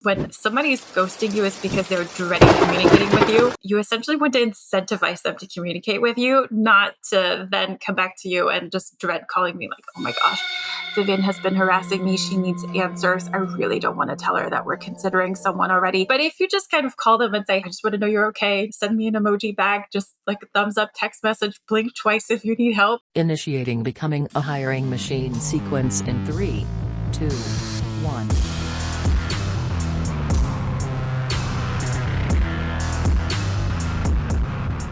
When somebody's ghosting you is because they're dreading communicating with you. You essentially want to incentivize them to communicate with you, not to then come back to you and just dread calling me like, oh my gosh, Vivien has been harassing me. She needs answers. I really don't want to tell her that we're considering someone already. But if you just kind of call them and say, I just want to know you're okay, send me an emoji back, just like a thumbs up text message, blink twice if you need help. Initiating becoming a hiring machine sequence in 3, 2, 1.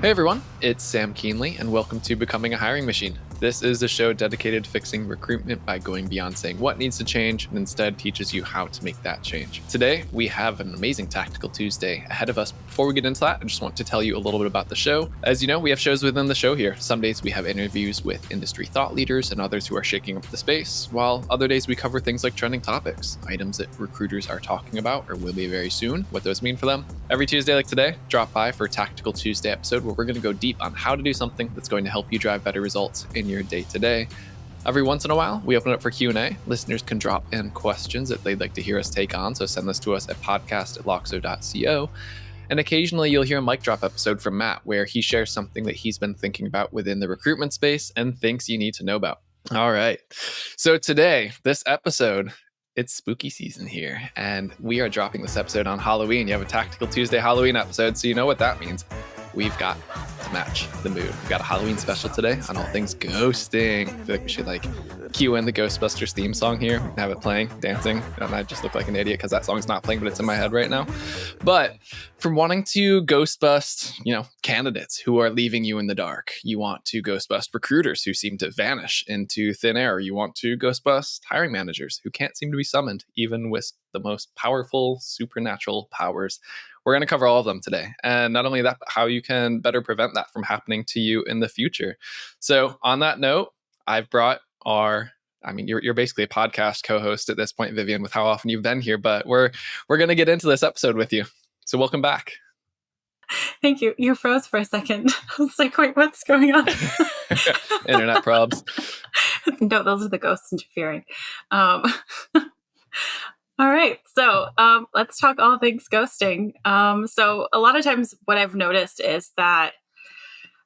Hey everyone, it's Sam Keenley, and welcome to Becoming a Hiring Machine. This is a show dedicated to fixing recruitment by going beyond saying what needs to change and instead teaches you how to make that change. Today, we have an amazing Tactical Tuesday ahead of us. Before we get into that, I just want to tell you a little bit about the show. As you know, we have shows within the show here. Some days we have interviews with industry thought leaders and others who are shaking up the space, while other days we cover things like trending topics, items that recruiters are talking about or will be very soon, what those mean for them. Every Tuesday like today, drop by for a Tactical Tuesday episode where we're going to go deep on how to do something that's going to help you drive better results in your day-to-day. Every once in a while, we open up for Q&A. Listeners can drop in questions that they'd like to hear us take on, so send this to us at podcast@loxo.co. And occasionally you'll hear a mic drop episode from Matt where he shares something that he's been thinking about within the recruitment space and thinks you need to know about. All right. So today, this episode, it's spooky season here, and we are dropping this episode on Halloween. You have a Tactical Tuesday Halloween episode, so you know what that means. We've got to match the mood. We've got a Halloween special today on all things ghosting. I feel like we should cue in the Ghostbusters theme song here and have it playing, dancing. And I just look like an idiot because that song's not playing, but it's in my head right now. But from wanting to ghostbust, candidates who are leaving you in the dark, you want to ghostbust recruiters who seem to vanish into thin air. You want to ghostbust hiring managers who can't seem to be summoned, even with the most powerful supernatural powers. We're going to cover all of them today. And not only that, but how you can better prevent that from happening to you in the future. So on that note, I've brought you're basically a podcast co-host at this point, Vivien, with how often you've been here, but we're going to get into this episode with you. So welcome back. Thank you. You froze for a second. I was like, wait, what's going on? Internet probs. No, those are the ghosts interfering. All right. So let's talk all things ghosting. So a lot of times what I've noticed is that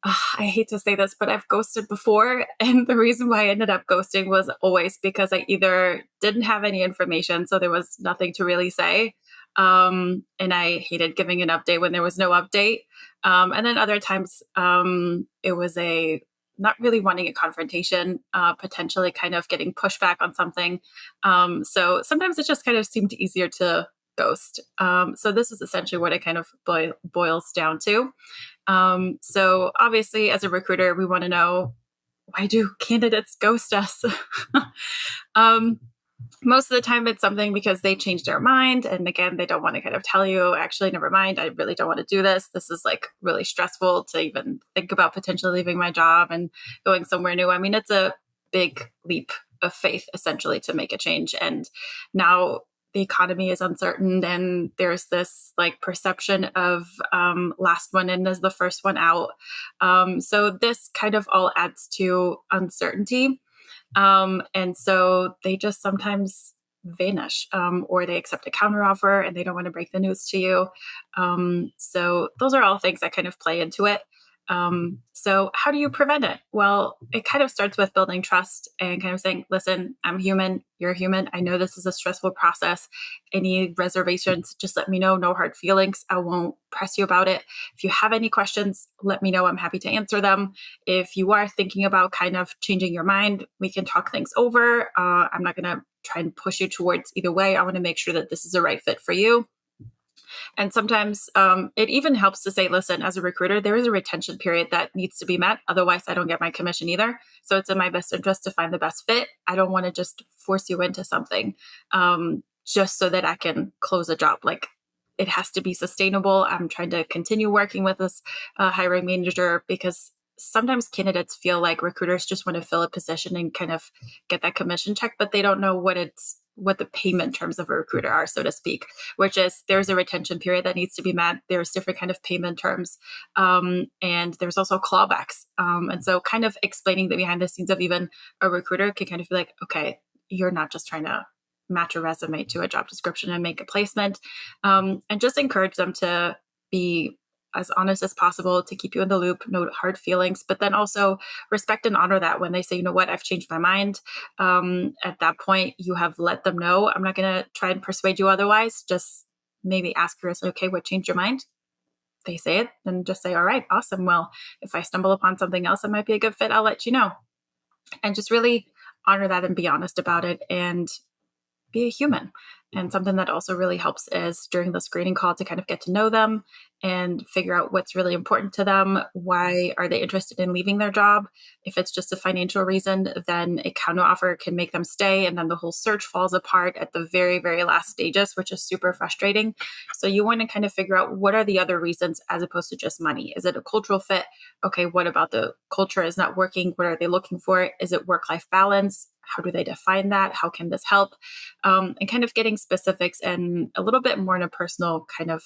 I hate to say this, but I've ghosted before. And the reason why I ended up ghosting was always because I either didn't have any information, so there was nothing to really say. And I hated giving an update when there was no update. And then other times it was not really wanting a confrontation, potentially kind of getting pushback on something. So sometimes it just kind of seemed easier to ghost. So this is essentially what it kind of boils down to. So obviously as a recruiter, we want to know, why do candidates ghost us? Most of the time it's something because they changed their mind. And again, they don't want to kind of tell you, actually, never mind, I really don't want to do this. This is really stressful to even think about potentially leaving my job and going somewhere new. I mean, it's a big leap of faith, essentially, to make a change. And now the economy is uncertain and there's this perception of last one in is the first one out. So this kind of all adds to uncertainty. And so they just sometimes vanish, or they accept a counteroffer and they don't want to break the news to you. So those are all things that kind of play into it. So how do you prevent it? Well, it kind of starts with building trust and kind of saying, listen, I'm human, you're human. I know this is a stressful process. Any reservations, just let me know. No hard feelings. I won't press you about it. If you have any questions, let me know. I'm happy to answer them. If you are thinking about kind of changing your mind, we can talk things over. I'm not going to try and push you towards either way. I want to make sure that this is a right fit for you. And sometimes it even helps to say, listen, as a recruiter, there is a retention period that needs to be met. Otherwise, I don't get my commission either. So it's in my best interest to find the best fit. I don't want to just force you into something just so that I can close a job. It has to be sustainable. I'm trying to continue working with this hiring manager because sometimes candidates feel like recruiters just want to fill a position and kind of get that commission check, but they don't know what the payment terms of a recruiter are, so to speak, which is there's a retention period that needs to be met. There's different kind of payment terms. And there's also clawbacks. And so kind of explaining the behind the scenes of even a recruiter can kind of be like, okay, you're not just trying to match a resume to a job description and make a placement. And just encourage them to be as honest as possible, to keep you in the loop, no hard feelings, but then also respect and honor that when they say, you know what, I've changed my mind. At that point, you have let them know. I'm not going to try and persuade you otherwise. Just maybe ask her, okay, what changed your mind? They say it, then just say, all right, awesome. Well, if I stumble upon something else that might be a good fit, I'll let you know. And just really honor that and be honest about it and be a human. And something that also really helps is during the screening call to kind of get to know them and figure out what's really important to them. Why are they interested in leaving their job? If it's just a financial reason, then a counter offer can make them stay. And then the whole search falls apart at the very, very last stages, which is super frustrating. So you want to kind of figure out what are the other reasons as opposed to just money. Is it a cultural fit? Okay, what about the culture is not working? What are they looking for? Is it work-life balance? How do they define that? How can this help? And kind of getting specifics and a little bit more in a personal kind of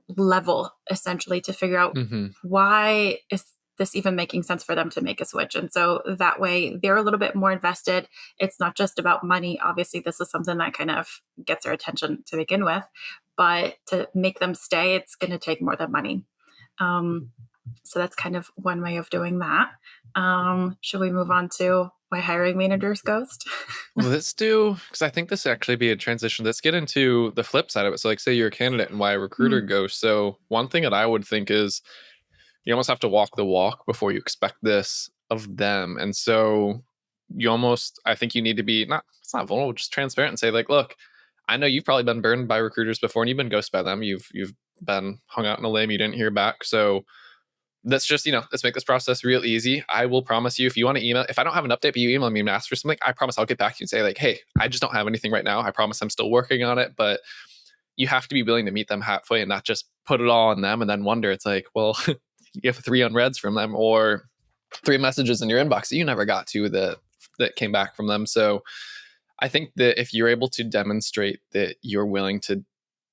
level, essentially, to figure out why is this even making sense for them to make a switch. And so that way they're a little bit more invested. It's not just about money. Obviously, this is something that kind of gets their attention to begin with, but to make them stay, it's going to take more than money. So that's kind of one way of doing that. Should we move on to why hiring managers ghost? Well, let's do, because I think this actually be a transition. Let's get into the flip side of it. So like, say you're a candidate and why a recruiter ghosts. So one thing that I would think is you almost have to walk the walk before you expect this of them. And so you almost, I think you need to be it's not vulnerable, just transparent and say like, look, I know you've probably been burned by recruiters before and you've been ghosted by them. You've been hung out in a limb, you didn't hear back. So let's just, let's make this process real easy. I will promise you, if you want to email, if I don't have an update, but you email me and ask for something, I promise I'll get back to you and say like, hey, I just don't have anything right now. I promise I'm still working on it, but you have to be willing to meet them halfway and not just put it all on them and then wonder. It's like, well, you have 3 unreads from them or 3 messages in your inbox that you never got to that came back from them. So I think that if you're able to demonstrate that you're willing to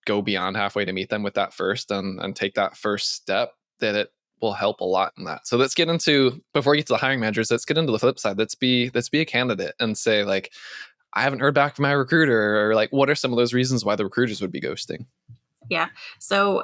go beyond halfway to meet them with that first and take that first step, that it will help a lot in that. So let's get into, before we get to the hiring managers, let's get into the flip side. Let's be a candidate and say like, I haven't heard back from my recruiter, or like, what are some of those reasons why the recruiters would be ghosting? Yeah. So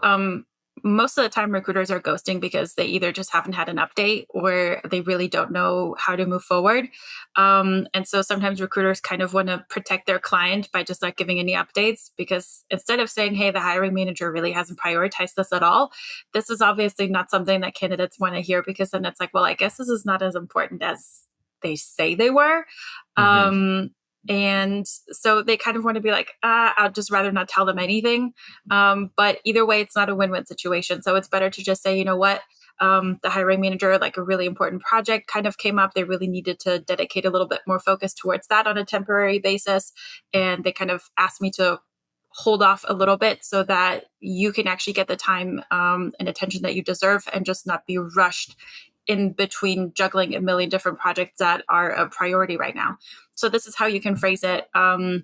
most of the time recruiters are ghosting because they either just haven't had an update or they really don't know how to move forward. And so sometimes recruiters kind of want to protect their client by just not giving any updates, because instead of saying, hey, the hiring manager really hasn't prioritized this at all, this is obviously not something that candidates want to hear, because then it's like, well, I guess this is not as important as they say they were. And so they kind of want to be like, I'd just rather not tell them anything. But either way, it's not a win-win situation. So it's better to just say, you know what, the hiring manager, like a really important project kind of came up. They really needed to dedicate a little bit more focus towards that on a temporary basis. And they kind of asked me to hold off a little bit so that you can actually get the time and attention that you deserve and just not be rushed in between juggling a million different projects that are a priority right now. So this is how you can phrase it. And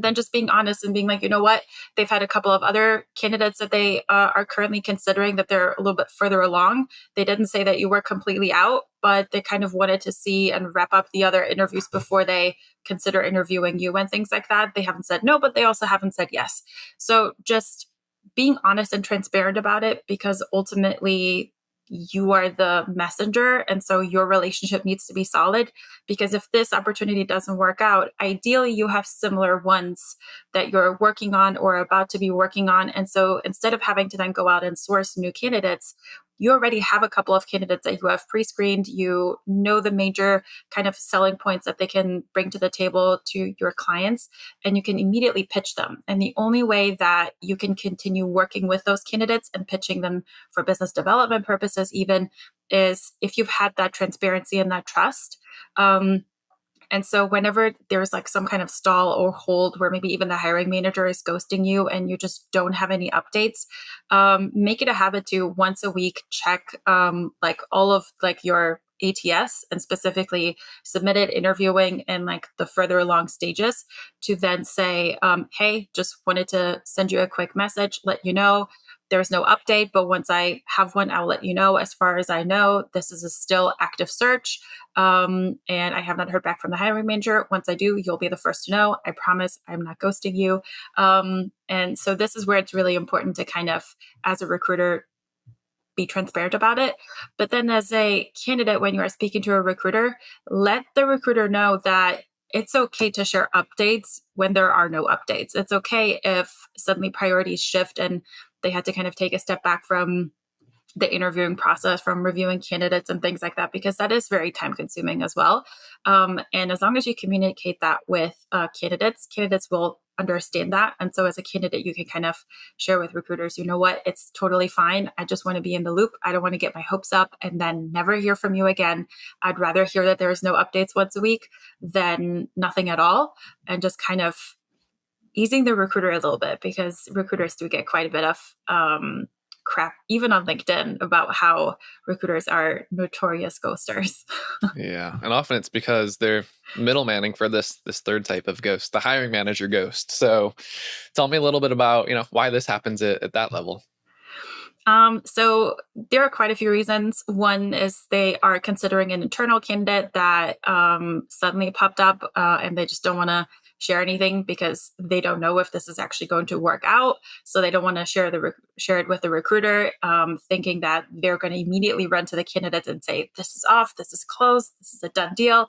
then just being honest and being like, you know what, they've had a couple of other candidates that they are currently considering that they're a little bit further along. They didn't say that you were completely out, but they kind of wanted to see and wrap up the other interviews before they consider interviewing you and things like that. They haven't said no, but they also haven't said yes. So just being honest and transparent about it, because ultimately you are the messenger. And so your relationship needs to be solid, because if this opportunity doesn't work out, ideally you have similar ones that you're working on or about to be working on. And so instead of having to then go out and source new candidates, you already have a couple of candidates that you have pre-screened. You know the major kind of selling points that they can bring to the table to your clients, and you can immediately pitch them. And the only way that you can continue working with those candidates and pitching them for business development purposes even is if you've had that transparency and that trust. And so whenever there's like some kind of stall or hold where maybe even the hiring manager is ghosting you and you just don't have any updates, make it a habit to once a week check like all of like your ATS and specifically submitted, interviewing, and like the further along stages, to then say, hey, just wanted to send you a quick message, let you know there's no update, but once I have one, I'll let you know. As far as I know, this is a still active search. And I have not heard back from the hiring manager. Once I do, you'll be the first to know. I promise I'm not ghosting you. And so this is where it's really important to kind of, as a recruiter, be transparent about it. But then as a candidate, when you are speaking to a recruiter, let the recruiter know that it's okay to share updates when there are no updates. It's okay if suddenly priorities shift and they had to kind of take a step back from the interviewing process, from reviewing candidates and things like that, because that is very time consuming as well. And as long as you communicate that with candidates will understand that. And so as a candidate, you can kind of share with recruiters, you know what, it's totally fine. I just want to be in the loop. I don't want to get my hopes up and then never hear from you again. I'd rather hear that there's no updates once a week than nothing at all. And just kind of easing the recruiter a little bit, because recruiters do get quite a bit of crap, even on LinkedIn, about how recruiters are notorious ghosters. Yeah. And often it's because they're middlemaning for this third type of ghost, the hiring manager ghost. So tell me a little bit about, why this happens at that level. So there are quite a few reasons. One is they are considering an internal candidate that suddenly popped up and they just don't want to share anything because they don't know if this is actually going to work out. So they don't want to share it with the recruiter, thinking that they're going to immediately run to the candidate and say, this is off, this is closed, this is a done deal.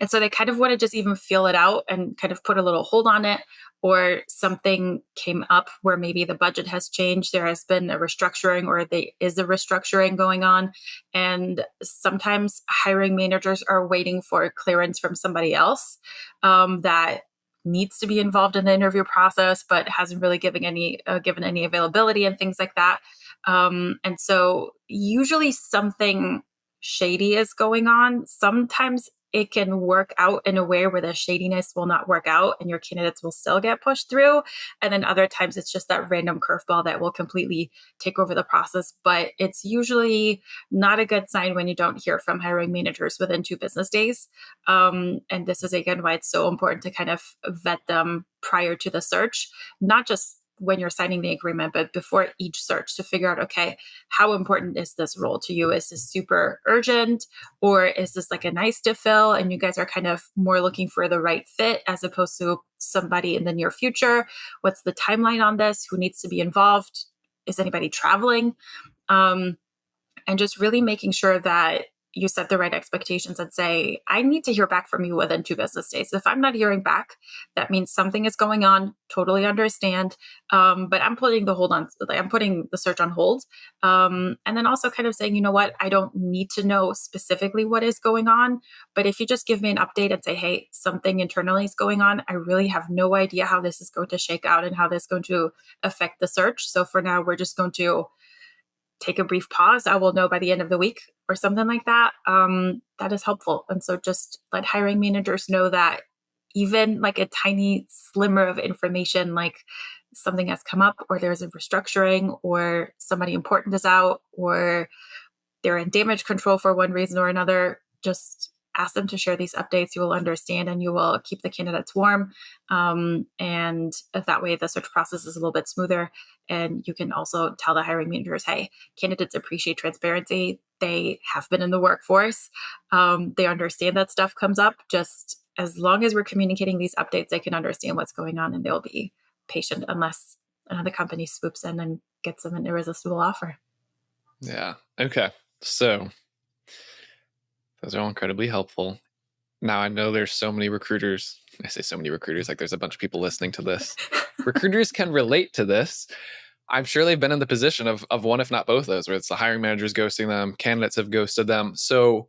And so they kind of want to just even feel it out and kind of put a little hold on it, or something came up where maybe the budget has changed. There has been a restructuring, or there is a restructuring going on. And sometimes hiring managers are waiting for clearance from somebody else that needs to be involved in the interview process, but hasn't really given any availability and things like that. And so usually something shady is going on. Sometimes it can work out in a way where the shadiness will not work out and your candidates will still get pushed through. And then other times it's just that random curveball that will completely take over the process. But it's usually not a good sign when you don't hear from hiring managers within 2 business days. And this is, again, why it's so important to kind of vet them prior to the search, not just when you're signing the agreement, but before each search, to figure out, okay, how important is this role to you? Is this super urgent, or is this like a nice to fill? And you guys are kind of more looking for the right fit as opposed to somebody in the near future. What's the timeline on this? Who needs to be involved? Is anybody traveling? And just really making sure that you set the right expectations and say, I need to hear back from you within 2 business days. If I'm not hearing back, that means something is going on. Totally understand. But I'm putting the search on hold. And then also kind of saying, you know what, I don't need to know specifically what is going on. But if you just give me an update and say, hey, something internally is going on, I really have no idea how this is going to shake out and how this is going to affect the search. So for now, we're just going to take a brief pause. I will know by the end of the week or something like that. That is helpful. And so just let hiring managers know that even like a tiny slimmer of information, like something has come up, or there's a restructuring, or somebody important is out, or they're in damage control for one reason or another, just ask them to share these updates. You will understand and you will keep the candidates warm. And that way the search process is a little bit smoother. And you can also tell the hiring managers, hey, candidates appreciate transparency. They have been in the workforce. They understand that stuff comes up. Just as long as we're communicating these updates, they can understand what's going on and they'll be patient unless another company swoops in and gets them an irresistible offer. Yeah. Okay. So those are all incredibly helpful. Now, I know there's so many recruiters. I say so many recruiters, like there's a bunch of people listening to this. Recruiters can relate to this. I'm sure they've been in the position of one, if not both of those, where it's the hiring managers ghosting them, candidates have ghosted them. So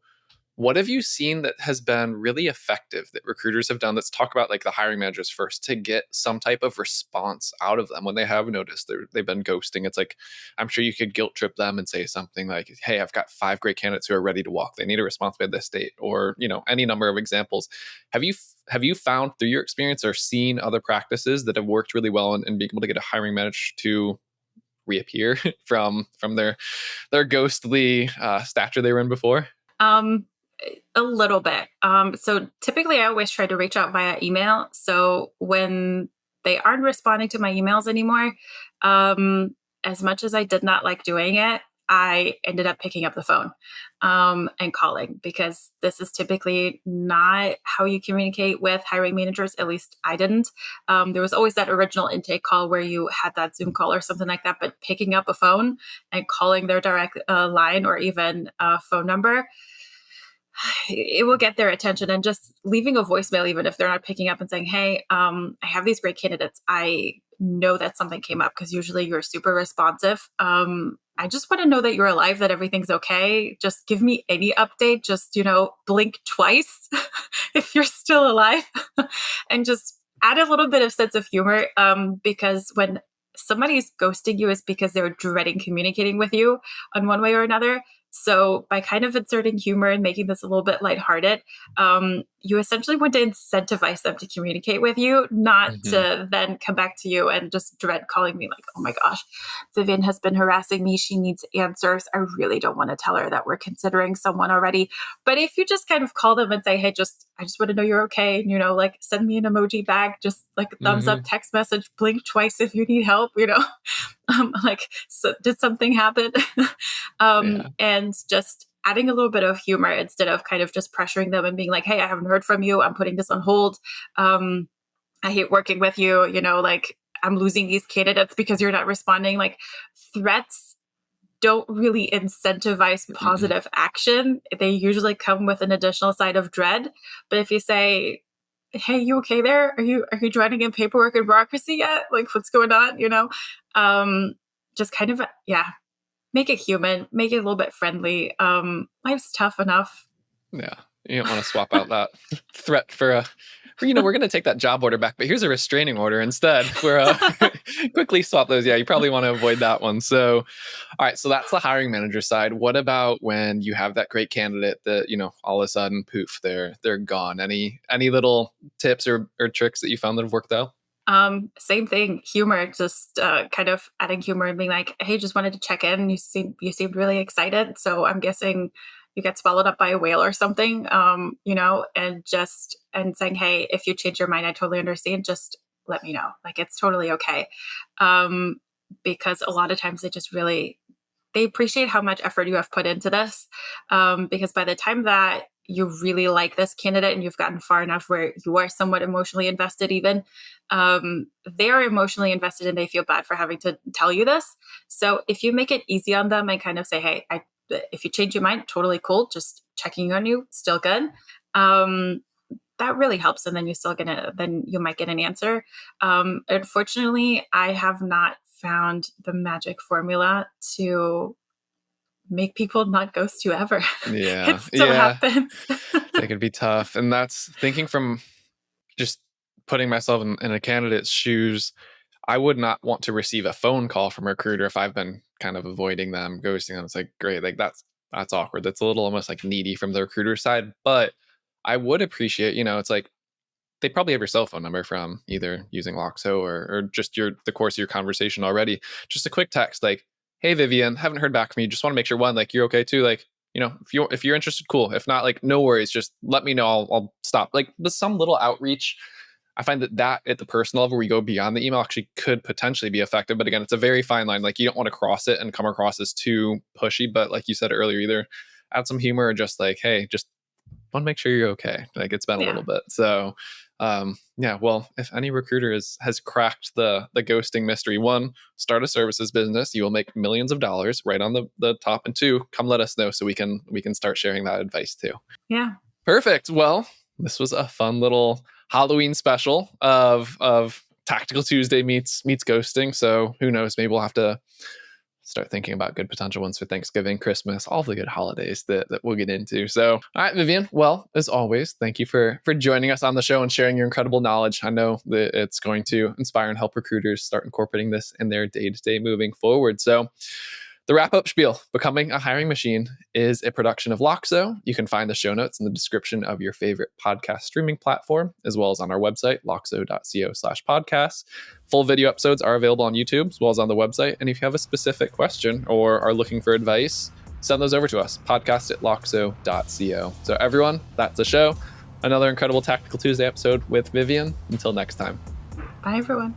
what have you seen that has been really effective that recruiters have done? Let's talk about like the hiring managers first, to get some type of response out of them when they have noticed they've been ghosting. It's like, I'm sure you could guilt trip them and say something like, hey, I've got 5 great candidates who are ready to walk. They need a response by this date, or, any number of examples. Have you found through your experience or seen other practices that have worked really well in being able to get a hiring manager to reappear from their ghostly stature they were in before? A little bit. So typically I always try to reach out via email. So when they aren't responding to my emails anymore, as much as I did not like doing it, I ended up picking up the phone and calling, because this is typically not how you communicate with hiring managers. At least I didn't. There was always that original intake call where you had that Zoom call or something like that, but picking up a phone and calling their direct line or even a phone number, it will get their attention. And just leaving a voicemail, even if they're not picking up, and saying, hey, I have these great candidates. I know that something came up, because usually you're super responsive. I just want to know that you're alive, that everything's okay. Just give me any update. Just, blink twice if you're still alive and just add a little bit of sense of humor. Because when somebody's ghosting you, is because they're dreading communicating with you on one way or another. So by kind of inserting humor and making this a little bit lighthearted, you essentially want to incentivize them to communicate with you, not to then come back to you and just dread calling me like, oh my gosh, Vivien has been harassing me. She needs answers. I really don't want to tell her that we're considering someone already. But if you just kind of call them and say, hey, I just want to know you're okay. And, like send me an emoji back, just like a thumbs up text message, blink twice if you need help, so did something happen? And just adding a little bit of humor instead of kind of just pressuring them and being like, hey, I haven't heard from you. I'm putting this on hold. I hate working with you. I'm losing these candidates because you're not responding. Like, threats don't really incentivize positive action. They usually come with an additional side of dread. But if you say, hey, you okay there? Are you drowning in paperwork and bureaucracy yet? Like, what's going on? Just kind of, make it human, make it a little bit friendly. Life's tough enough. Yeah. You don't want to swap out that threat for we're going to take that job order back, but here's a restraining order instead. We're quickly swap those. Yeah, you probably want to avoid that one. So, all right. So that's the hiring manager side. What about when you have that great candidate that, all of a sudden, poof, they're gone. Any little tips or tricks that you found that have worked out? Same thing, humor, just kind of adding humor and being like, hey, just wanted to check in. You seemed really excited. So I'm guessing you got swallowed up by a whale or something, and saying, hey, if you change your mind, I totally understand. Just let me know. Like, it's totally okay. Because a lot of times they appreciate how much effort you have put into this. Because by the time that you really like this candidate and you've gotten far enough where you are somewhat emotionally invested, even, they're emotionally invested and they feel bad for having to tell you this. So if you make it easy on them and kind of say, hey, if you change your mind, totally cool. Just checking on you, still good. That really helps. And then you might get an answer. Unfortunately, I have not found the magic formula to make people not ghost you ever. Yeah. It still happens. It could be tough. And that's thinking from just putting myself in a candidate's shoes. I would not want to receive a phone call from a recruiter if I've been kind of avoiding them, ghosting them. It's like, great. Like that's awkward. That's a little almost like needy from the recruiter side. But I would appreciate, it's like they probably have your cell phone number from either using Loxo or just the course of your conversation already. Just a quick text like, hey, Vivien, haven't heard back from you. Just want to make sure, one, like you're okay too. Like, if you're interested, cool. If not, like, no worries. Just let me know. I'll stop. Like, with some little outreach, I find that at the personal level, where we go beyond the email, actually could potentially be effective. But again, it's a very fine line. Like, you don't want to cross it and come across as too pushy. But like you said earlier, either add some humor or just like, hey, just want to make sure you're okay. Like, it's been a little bit. So, well, if any recruiter has cracked the ghosting mystery, one, start a services business. You will make millions of dollars right on the top. And two, come let us know so we can start sharing that advice too. Yeah. Perfect. Well, this was a fun little Halloween special of Tactical Tuesday meets ghosting. So who knows? Maybe we'll have to start thinking about good potential ones for Thanksgiving, Christmas, all the good holidays that we'll get into. So, all right, Vivien, well, as always, thank you for joining us on the show and sharing your incredible knowledge. I know that it's going to inspire and help recruiters start incorporating this in their day-to-day moving forward. So The wrap-up spiel, Becoming a Hiring Machine, is a production of Loxo. You can find the show notes in the description of your favorite podcast streaming platform, as well as on our website, loxo.co/podcasts. Full video episodes are available on YouTube, as well as on the website. And if you have a specific question or are looking for advice, send those over to us, podcast@loxo.co. So everyone, that's the show. Another incredible Tactical Tuesday episode with Vivien. Until next time. Bye, everyone.